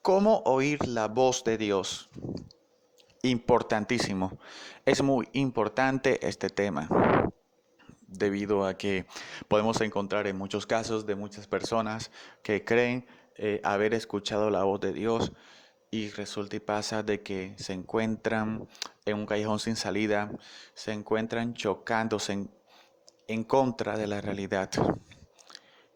¿Cómo oír la voz de Dios? Importantísimo. Es muy importante este tema, debido a que podemos encontrar en muchos casos de muchas personas que creen haber escuchado la voz de Dios y resulta y pasa de que se encuentran en un callejón sin salida, se encuentran chocándose en contra de la realidad.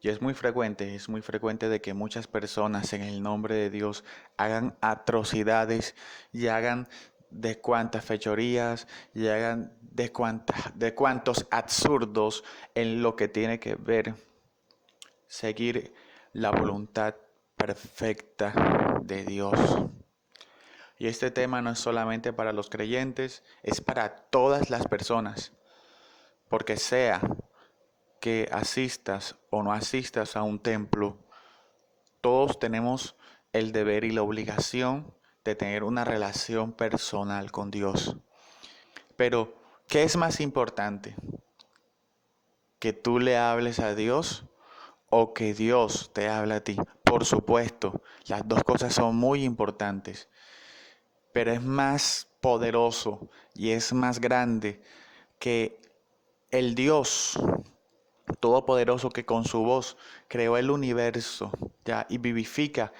Y es muy frecuente de que muchas personas en el nombre de Dios hagan atrocidades y hagan de cuantas fechorías y hagan de cuantos absurdos en lo que tiene que ver seguir la voluntad perfecta de Dios. Y este tema no es solamente para los creyentes, es para todas las personas, porque sea que asistas o no asistas a un templo, todos tenemos el deber y la obligación de tener una relación personal con Dios. Pero, ¿qué es más importante? ¿Que tú le hables a Dios o que Dios te hable a ti? Por supuesto, las dos cosas son muy importantes, pero es más poderoso y es más grande que el Dios todopoderoso que con su voz creó el universo, ¿ya? Y vivifica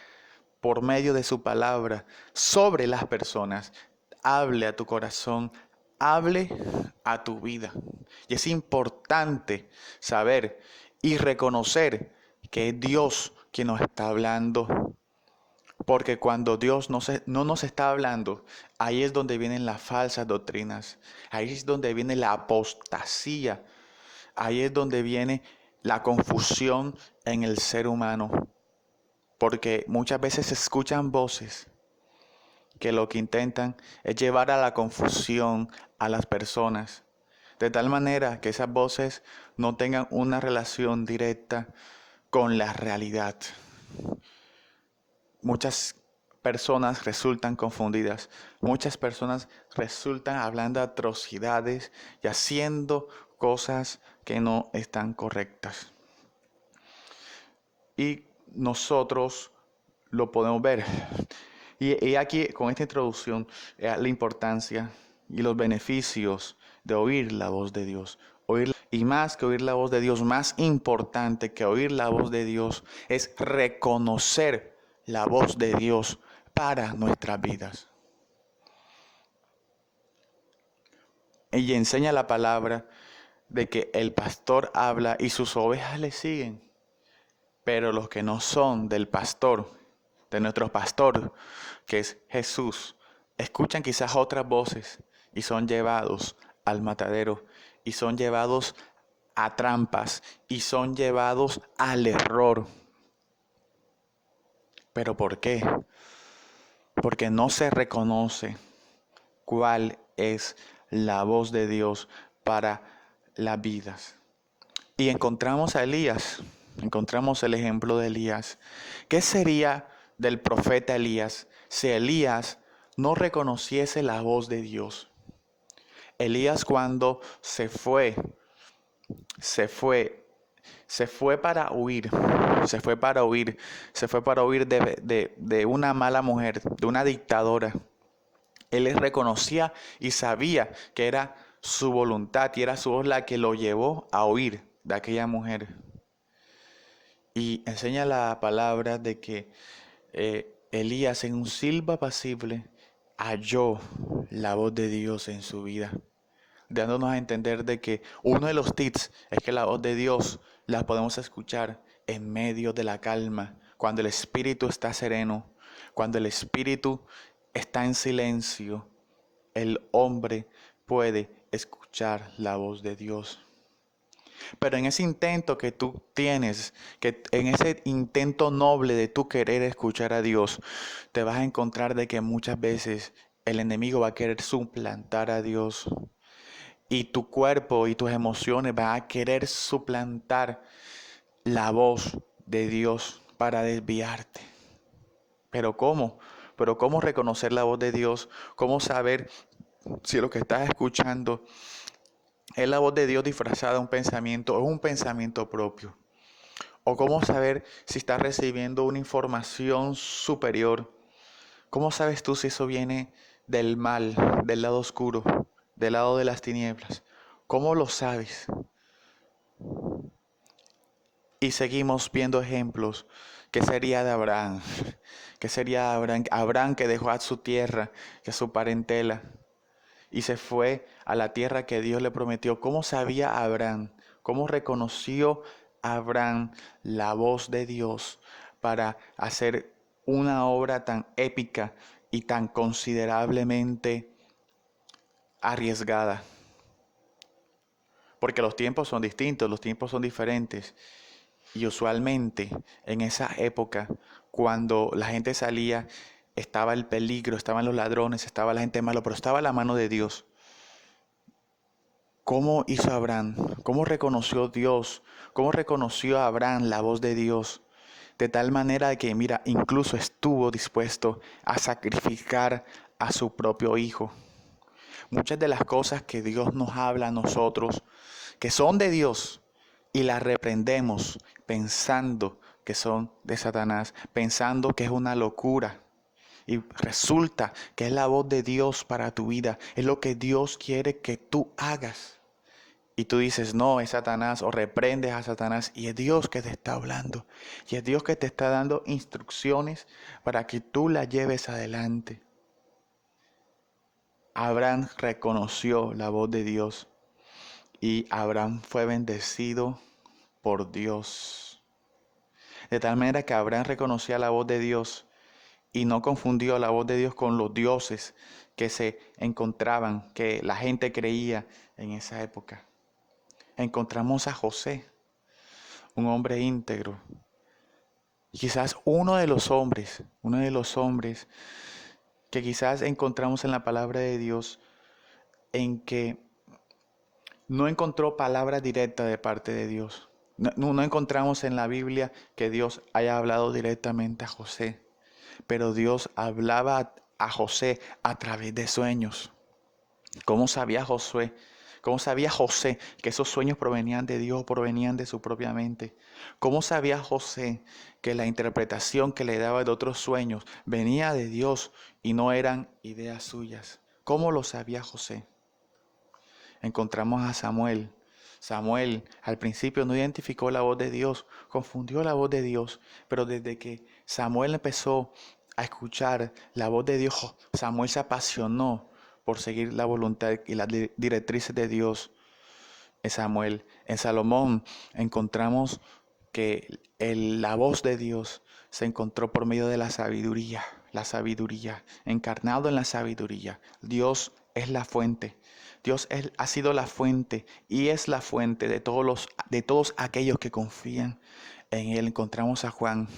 por medio de su palabra sobre las personas. Hable a tu corazón, hable a tu vida. Y es importante saber y reconocer que es Dios quien nos está hablando. Porque cuando Dios no nos está hablando, ahí es donde vienen las falsas doctrinas, ahí es donde viene la apostasía, ahí es donde viene la confusión en el ser humano. Porque muchas veces se escuchan voces que lo que intentan es llevar a la confusión a las personas, de tal manera que esas voces no tengan una relación directa con la realidad. Muchas personas resultan confundidas, muchas personas resultan hablando atrocidades y haciendo cosas que no están correctas. Y nosotros lo podemos ver. Y aquí, con esta introducción, la importancia y los beneficios de oír la voz de Dios. Y más que oír la voz de Dios, más importante que oír la voz de Dios es reconocer la voz de Dios para nuestras vidas. Y enseña la palabra de que el pastor habla y sus ovejas le siguen. Pero los que no son del pastor, de nuestro pastor, que es Jesús, escuchan quizás otras voces y son llevados al matadero y son llevados a trampas y son llevados al error. ¿Pero por qué? Porque no se reconoce cuál es la voz de Dios para las vidas. Y encontramos a Elías, encontramos el ejemplo de Elías. ¿Qué sería del profeta Elías si Elías no reconociese la voz de Dios? Elías cuando se fue para huir, se fue para huir de una mala mujer, de una dictadora. Él les reconocía y sabía que era su voluntad y era su voz la que lo llevó a huir de aquella mujer. Y enseña la palabra de que Elías en un silbo apacible halló la voz de Dios en su vida, dándonos a entender de que uno de los tips es que la voz de Dios la podemos escuchar en medio de la calma, cuando el espíritu está sereno, cuando el espíritu está en silencio, el hombre puede escuchar la voz de Dios. Pero en ese intento que tú tienes, que en ese intento noble de tú querer escuchar a Dios, te vas a encontrar de que muchas veces el enemigo va a querer suplantar a Dios. Y tu cuerpo y tus emociones van a querer suplantar la voz de Dios para desviarte. ¿Pero cómo? ¿Pero cómo reconocer la voz de Dios? ¿Cómo saber si lo que estás escuchando es la voz de Dios disfrazada de un pensamiento o es un pensamiento propio? ¿O cómo saber si estás recibiendo una información superior ¿Cómo sabes tú si eso viene del mal, del lado oscuro, del lado de las tinieblas? ¿Cómo lo sabes? Y seguimos viendo ejemplos. ¿Qué sería de Abraham? ¿Qué sería de Abraham? Abraham que dejó a su tierra, que a su parentela, y se fue a la tierra que Dios le prometió. ¿Cómo sabía Abraham? ¿Cómo reconoció Abraham la voz de Dios para hacer una obra tan épica y tan considerablemente arriesgada? Porque los tiempos son distintos, los tiempos son diferentes. Y usualmente en esa época, cuando la gente salía, estaba el peligro, estaban los ladrones, estaba la gente mala, pero estaba la mano de Dios. ¿Cómo hizo Abraham? ¿Cómo reconoció Dios? ¿Cómo reconoció Abraham la voz de Dios? De tal manera que, mira, incluso estuvo dispuesto a sacrificar a su propio hijo. Muchas de las cosas que Dios nos habla a nosotros, que son de Dios, y las reprendemos pensando que son de Satanás, pensando que es una locura. Y resulta que es la voz de Dios para tu vida, es lo que Dios quiere que tú hagas. Y tú dices, no, es Satanás, o reprendes a Satanás, y es Dios que te está hablando. Y es Dios que te está dando instrucciones para que tú las lleves adelante. Abraham reconoció la voz de Dios y Abraham fue bendecido por Dios. De tal manera que Abraham reconocía la voz de Dios y no confundió la voz de Dios con los dioses que se encontraban, que la gente creía en esa época. Encontramos a José, un hombre íntegro. Y quizás uno de los hombres que quizás encontramos en la palabra de Dios en que no encontró palabra directa de parte de Dios. No encontramos en la Biblia que Dios haya hablado directamente a José, pero Dios hablaba a José a través de sueños. ¿Cómo sabía Josué? ¿Cómo sabía José que esos sueños provenían de Dios, provenían de su propia mente? ¿Cómo sabía José que la interpretación que le daba de otros sueños venía de Dios y no eran ideas suyas? ¿Cómo lo sabía José? Encontramos a Samuel. Samuel al principio no identificó la voz de Dios, confundió la voz de Dios, pero desde que Samuel empezó a escuchar la voz de Dios, Samuel se apasionó por seguir la voluntad y las directrices de Dios. En Samuel, en Salomón encontramos que la voz de Dios se encontró por medio de la sabiduría, encarnado en la sabiduría. Dios es la fuente. Dios ha sido la fuente y es la fuente de todos aquellos que confían en Él. Encontramos a Juan,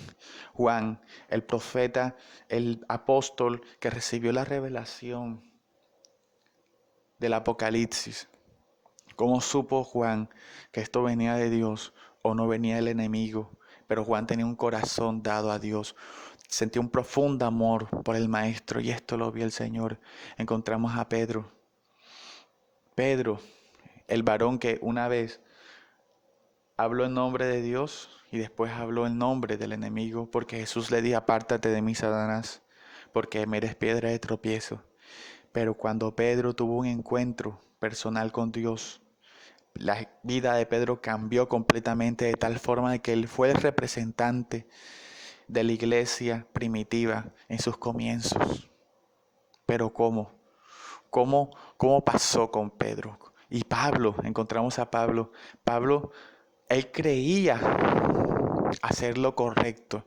el profeta, el apóstol que recibió la revelación del Apocalipsis. ¿Cómo supo Juan que esto venía de Dios o no venía del enemigo? Pero Juan tenía un corazón dado a Dios. Sentía un profundo amor por el Maestro y esto lo vio el Señor. Encontramos a Pedro. Pedro, el varón que una vez habló en nombre de Dios y después habló en nombre del enemigo, porque Jesús le dijo, apártate de mí, Satanás, porque me eres piedra de tropiezo. Pero cuando Pedro tuvo un encuentro personal con Dios, la vida de Pedro cambió completamente de tal forma de que él fue el representante de la iglesia primitiva en sus comienzos. Pero ¿cómo? ¿Cómo pasó con Pedro? Y Pablo, encontramos a Pablo. Pablo, él creía hacer lo correcto.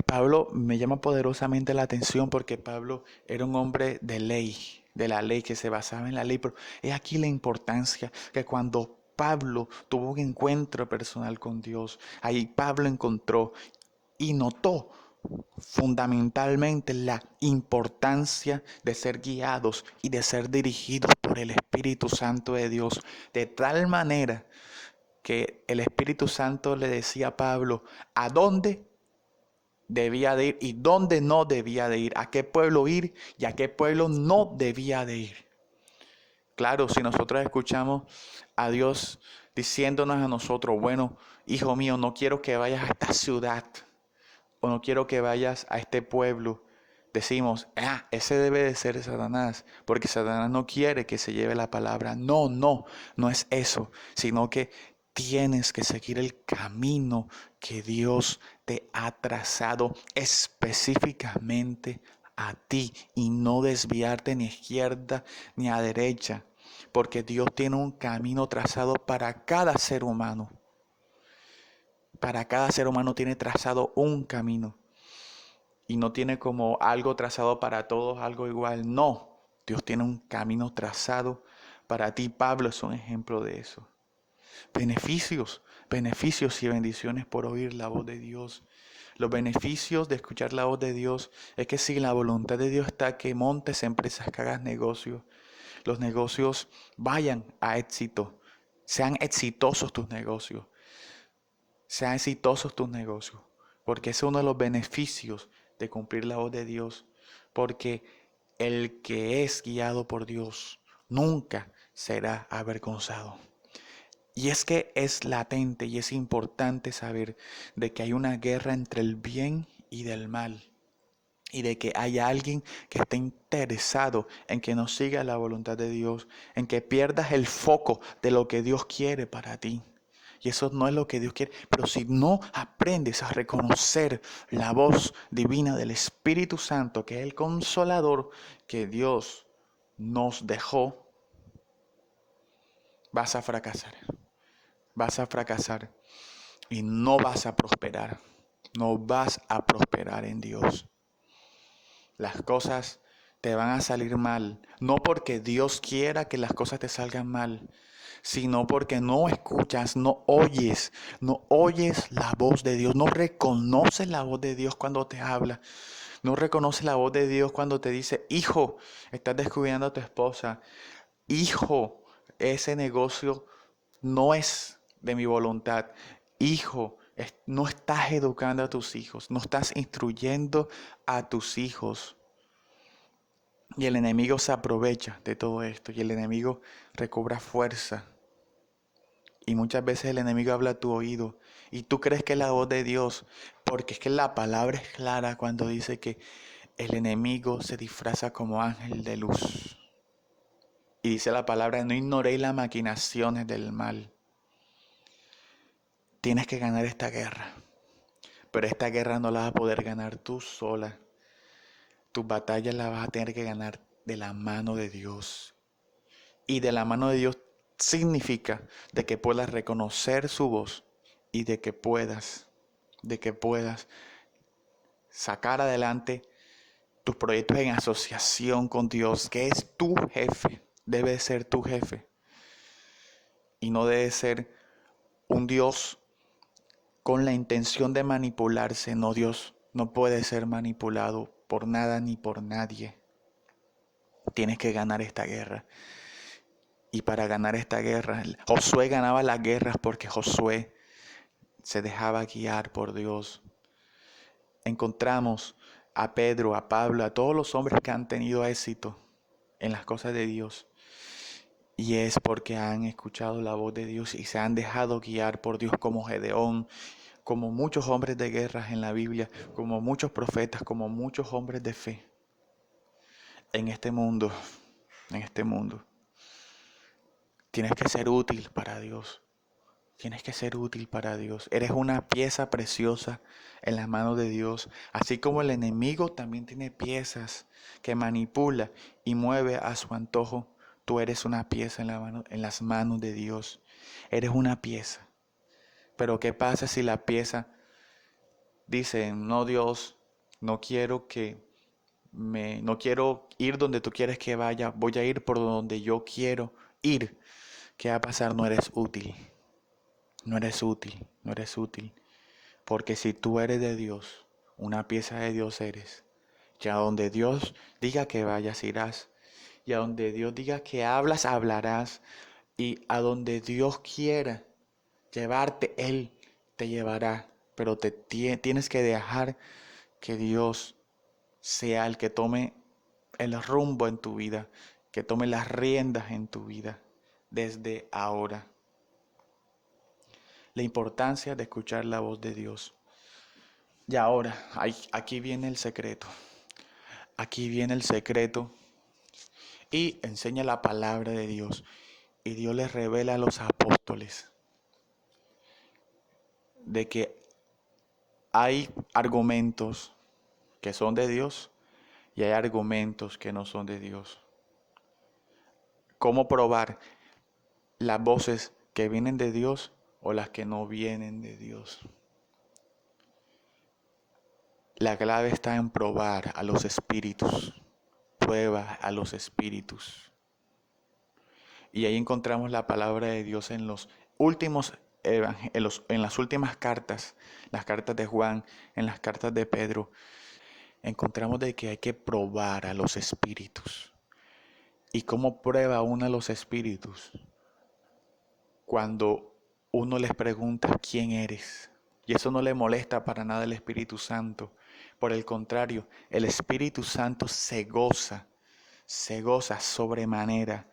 Pablo me llama poderosamente la atención porque Pablo era un hombre de ley, de la ley, que se basaba en la ley. Pero es aquí la importancia que cuando Pablo tuvo un encuentro personal con Dios, ahí Pablo encontró y notó fundamentalmente la importancia de ser guiados y de ser dirigidos por el Espíritu Santo de Dios, de tal manera que el Espíritu Santo le decía a Pablo a dónde debía de ir y dónde no debía de ir, a qué pueblo ir y a qué pueblo no debía de ir. Claro, si nosotros escuchamos a Dios diciéndonos a nosotros, bueno, hijo mío, no quiero que vayas a esta ciudad o no quiero que vayas a este pueblo, decimos, ese debe de ser Satanás, porque Satanás no quiere que se lleve la palabra. No, no, no es eso, sino que tienes que seguir el camino que Dios te ha trazado específicamente a ti y no desviarte ni a izquierda ni a derecha, porque Dios tiene un camino trazado para cada ser humano. Para cada ser humano tiene trazado un camino. Y no tiene como algo trazado para todos, algo igual. No, Dios tiene un camino trazado para ti. Pablo es un ejemplo de eso. Beneficios y bendiciones por oír la voz de Dios. Los beneficios de escuchar la voz de Dios es que si la voluntad de Dios está, que montes empresas, que hagas negocios, los negocios vayan a éxito, sean exitosos tus negocios, porque es uno de los beneficios de cumplir la voz de Dios, porque el que es guiado por Dios nunca será avergonzado. Y es que es latente y es importante saber de que hay una guerra entre el bien y del mal. Y de que hay alguien que está interesado en que no siga la voluntad de Dios, en que pierdas el foco de lo que Dios quiere para ti. Y eso no es lo que Dios quiere. Pero si no aprendes a reconocer la voz divina del Espíritu Santo, que es el consolador que Dios nos dejó, vas a fracasar. Vas a fracasar y no vas a prosperar. No vas a prosperar en Dios. Las cosas te van a salir mal, no porque Dios quiera que las cosas te salgan mal, sino porque no escuchas, no oyes la voz de Dios, no reconoces la voz de Dios cuando te habla, no reconoces la voz de Dios cuando te dice, hijo, estás descubriendo a tu esposa, hijo, ese negocio no es de mi voluntad, hijo, no estás educando a tus hijos, no estás instruyendo a tus hijos. Y el enemigo se aprovecha de todo esto y el enemigo recobra fuerza. Y muchas veces el enemigo habla a tu oído y tú crees que es la voz de Dios, porque es que la palabra es clara cuando dice que el enemigo se disfraza como ángel de luz. Y dice la palabra, no ignoréis las maquinaciones del mal. Tienes que ganar esta guerra, pero esta guerra no la vas a poder ganar tú sola. Tus batallas las vas a tener que ganar de la mano de Dios. Y de la mano de Dios significa de que puedas reconocer su voz y de que puedas sacar adelante tus proyectos en asociación con Dios, que es tu jefe, debe ser tu jefe. Y no debe ser un Dios con la intención de manipularse. No, Dios no puede ser manipulado por nada ni por nadie. Tienes que ganar esta guerra. Y para ganar esta guerra, Josué ganaba las guerras porque Josué se dejaba guiar por Dios. Encontramos a Pedro, a Pablo, a todos los hombres que han tenido éxito en las cosas de Dios. Y es porque han escuchado la voz de Dios y se han dejado guiar por Dios, como Gedeón, como muchos hombres de guerra en la Biblia, como muchos profetas, como muchos hombres de fe. En este mundo, tienes que ser útil para Dios. Tienes que ser útil para Dios. Eres una pieza preciosa en las manos de Dios. Así como el enemigo también tiene piezas que manipula y mueve a su antojo. Tú eres una pieza en las manos de Dios. Eres una pieza. Pero ¿qué pasa si la pieza dice, no Dios, no quiero ir donde tú quieres que vaya, voy a ir por donde yo quiero ir? ¿Qué va a pasar? No eres útil. No eres útil, no eres útil. Porque si tú eres de Dios, una pieza de Dios eres. Y a donde Dios diga que vayas, irás. Y a donde Dios diga que hablas, hablarás. Y a donde Dios quiera llevarte, Él te llevará. Pero tienes que dejar que Dios sea el que tome el rumbo en tu vida, que tome las riendas en tu vida desde ahora. La importancia de escuchar la voz de Dios. Y ahora, aquí viene el secreto. Aquí viene el secreto y enseña la palabra de Dios. Y Dios les revela a los apóstoles de que hay argumentos que son de Dios y hay argumentos que no son de Dios. ¿Cómo probar las voces que vienen de Dios o las que no vienen de Dios? La clave está en probar a los espíritus. Prueba a los espíritus. Y ahí encontramos la palabra de Dios en los últimos en las últimas cartas, las cartas de Juan, en las cartas de Pedro. Encontramos de que hay que probar a los espíritus. ¿Y cómo prueba uno a los espíritus? Cuando uno les pregunta quién eres. Y eso no le molesta para nada al Espíritu Santo. Por el contrario, el Espíritu Santo se goza sobremanera.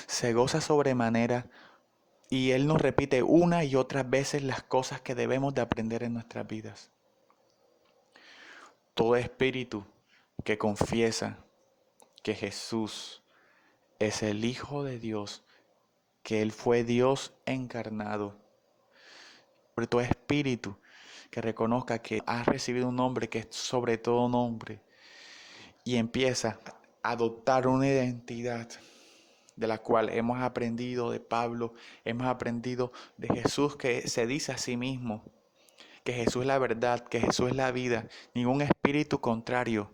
Se goza sobremanera y Él nos repite una y otras veces las cosas que debemos de aprender en nuestras vidas. Todo espíritu que confiesa que Jesús es el Hijo de Dios, que Él fue Dios encarnado. Pero todo espíritu que reconozca que ha recibido un nombre que es sobre todo nombre y empieza a adoptar una identidad de la cual hemos aprendido de Pablo, hemos aprendido de Jesús, que se dice a sí mismo que Jesús es la verdad, que Jesús es la vida. Ningún espíritu contrario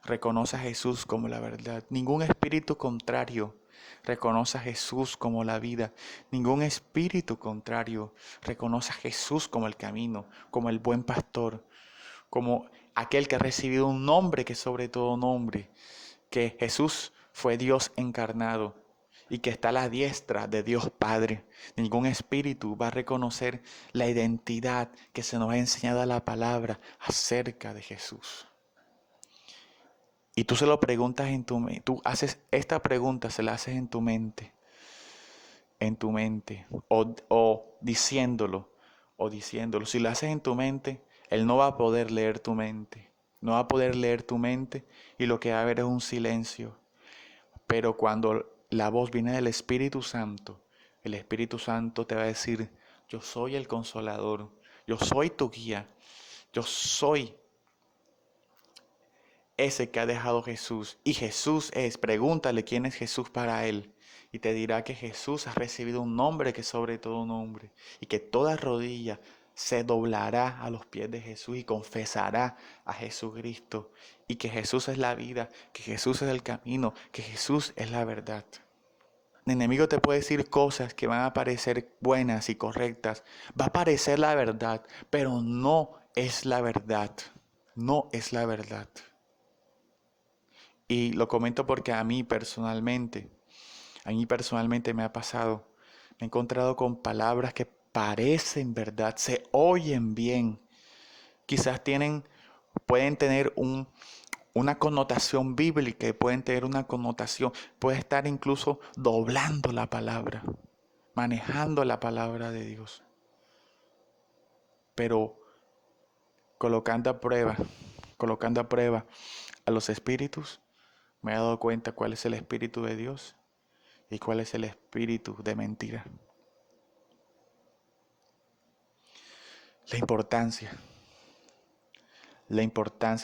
reconoce a Jesús como la verdad. Ningún espíritu contrario reconoce a Jesús como la vida. Ningún espíritu contrario reconoce a Jesús como el camino, como el buen pastor, como aquel que ha recibido un nombre que es sobre todo nombre, que Jesús fue Dios encarnado y que está a la diestra de Dios Padre. Ningún espíritu va a reconocer la identidad que se nos ha enseñado en la palabra acerca de Jesús. Y tú se lo preguntas en tu mente, tú haces esta pregunta, se la haces en tu mente, o diciéndolo, Si lo haces en tu mente, Él no va a poder leer tu mente, no va a poder leer tu mente y lo que va a haber es un silencio. Pero cuando la voz viene del Espíritu Santo, el Espíritu Santo te va a decir, yo soy el consolador, yo soy tu guía, yo soy ese que ha dejado Jesús. Y Jesús es, pregúntale quién es Jesús para él. Y te dirá que Jesús ha recibido un nombre que es sobre todo nombre. Y que toda rodilla se doblará a los pies de Jesús y confesará a Jesucristo. Y que Jesús es la vida, que Jesús es el camino, que Jesús es la verdad. El enemigo te puede decir cosas que van a parecer buenas y correctas. Va a parecer la verdad, pero no es la verdad. No es la verdad. Y lo comento porque a mí personalmente me ha pasado. Me he encontrado con palabras que parecen verdad, se oyen bien. Quizás pueden tener una connotación bíblica y pueden tener una connotación, puede estar incluso doblando la palabra, manejando la palabra de Dios. Pero colocando a prueba a los espíritus, me he dado cuenta cuál es el espíritu de Dios y cuál es el espíritu de mentira. La importancia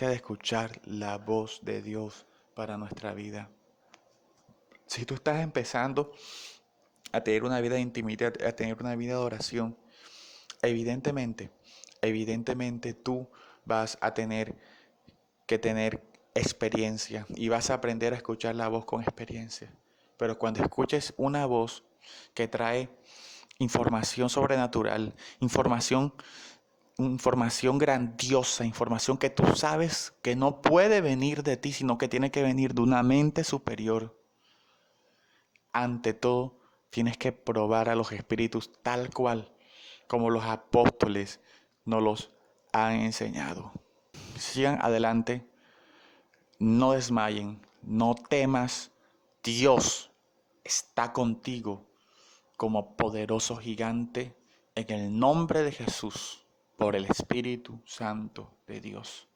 de escuchar la voz de Dios para nuestra vida. Si tú estás empezando a tener una vida de intimidad, a tener una vida de oración, evidentemente tú vas a tener que tener experiencia y vas a aprender a escuchar la voz con experiencia. Pero cuando escuches una voz que trae información sobrenatural, información grandiosa, información que tú sabes que no puede venir de ti, sino que tiene que venir de una mente superior. Ante todo, tienes que probar a los espíritus tal cual como los apóstoles nos los han enseñado. Sigan adelante, no desmayen, no temas. Dios está contigo como poderoso gigante en el nombre de Jesús, por el Espíritu Santo de Dios.